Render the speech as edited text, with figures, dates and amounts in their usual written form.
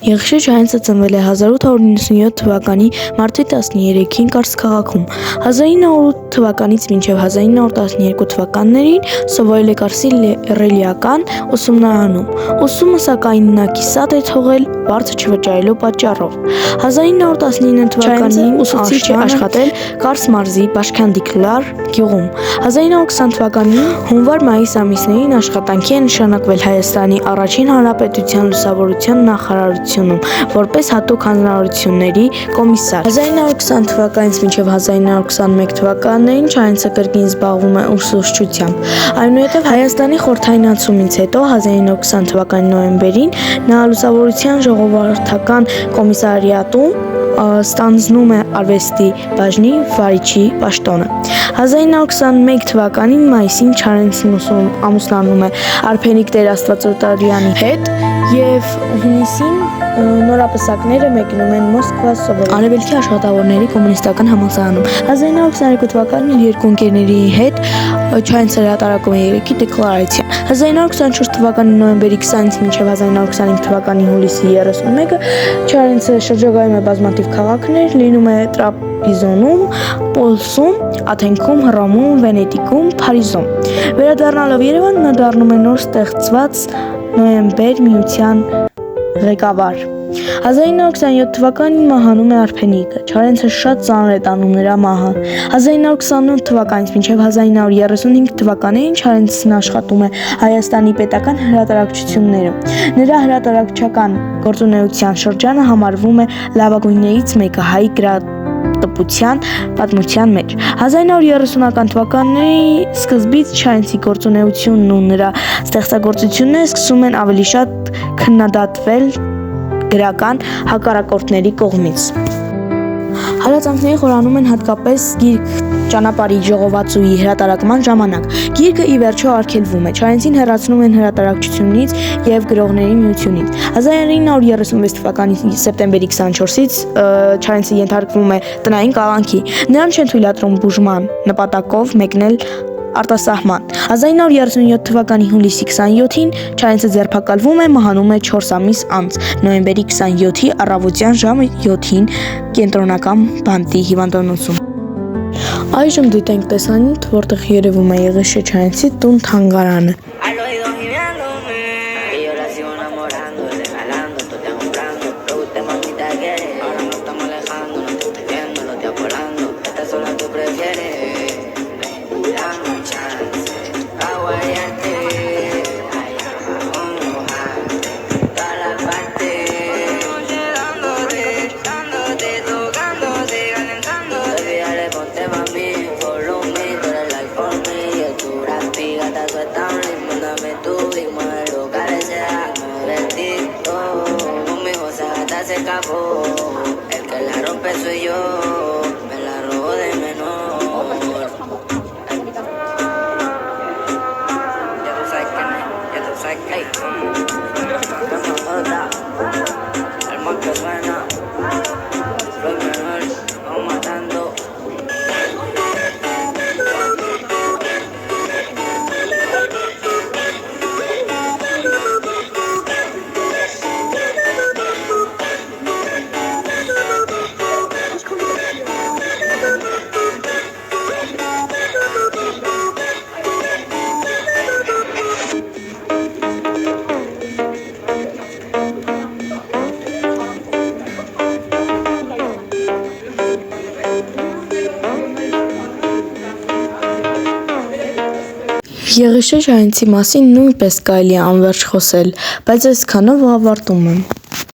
Եղիշե Չայենցը ծնվել է 1897 թվականի մարտի 13-ին Կարս քաղաքում։ 1908 թվականից մինչև 1912 թվականներին սովորել է Կարսի ռելիական ուսումնարանում։ Ուսումը սակայն նա կիսատ է թողել բարձր չվճարելու պատճառով։ 1919 թվականին ուսուցիչ է աշխատել Կարս մարզի Բաշքանդիկլար գյուղում։ 1920 թվականին հունվար-մայիս ամիսներին աշխատանքի է նշանակվել Հայաստանի առաջին հանրապետության լուսավորության նախարարությունում որպես հատուկ հանրությունների կոմիսար։ 1920 թվականից մինչև 1921 թվականներին Չայենցը կրկին զբաղվում է ուսուցչությամբ։ Այնուհետև Հայաստանի խորհրդայնացումից հետո 1920 թվականի նոյեմբերին նա լուսավորության ժողովրդական կոմիսարիատում ստանձնում է արվեստի բաժնի վարիչի պաշտոնը։ 1921 թվականին մայիսին Չայենցն ամուսնանում է Արփենիկ Տեր-Աստվածօտարյանի հետ և հունիսին նորապսակները մեկնում են Մոսկվա սովորել Արևելքի աշխատավորների կոմունիստական համալսարանում։ 1922 թվականին իր երկու ընկերների հետ Չայենցը հրատարակում է երեքի դեկլարացիա։ 1924 թվականի նոյեմբերի 20-ից մինչև 1925 թվականի հուլիսի 31-ը Չայենցը շրջագայում է բազմաթիվ քաղաքներ, լինում է Տրապիզոնում, Պոլսում, Աթենքում, Հռոմում, Վենետիկում, Փարիզում։ Վերադառնալով Երևան նա դառնում է նոր ստեղծված Նոյեմբեր միության ղեկավար։ 1927 թվականին մահանում է Արփենիկը։ Չայենցը շատ ծանր է տանում նրա մահը։ 1928 թվականից մինչև 1935 թվականներին Չայենցն աշխատում է Հայաստանի պետական հրատարակչություններում։ Նրա հրատարակչական գործունեության շրջանը համարվում է լավագույններից մեկը հայ գրատպության պատմության մեջ։ 1930-ական թվականների սկզբից Չայենցի գործունեությունն ու նրա ստեղծագործությունները սկսում են ավելի շատ քննադատվել գրական հակառակորդների կողմից։ Հալածանքների խորանում են հատկապես գիրք «Ճանապարհի ժողովածուի» հրատարակման ժամանակ։ Գիրքը ի վերջո արգելվում է։ Չայենցին հեռացնում են հրատարակչությունից և գրողների միությունից։ 1936 թվականի սեպտեմբերի 24-ից Չայենցը ենթարկվում է տնային կալանքի։ Նրան չեն թույլատրում բուժման նպատակով մեկնել արտասահման։ 1937 թվականի հուլիսի 27-ին Չայենցը ձերբակալվում է, մահանում է 4 ամիս անց՝ նոյեմբերի 27-ի առավոտյան ժամը 7-ին կենտրոնական բանտի հիվանդանոցում։ Այժմ դիտենք տեսանյութ, որտեղ երևում է Եղիշե Չայենցի տուն-թանգարանը։ Se escapó, el que la rompe soy yo, me la robó de menor. Ya tú sabes que el mal que suena, soy menor, vamos matando. Եղիշե Չայենցի մասին նույնպես կարելի է անվերջ խոսել, բայց այսքանով ավարտում եմ։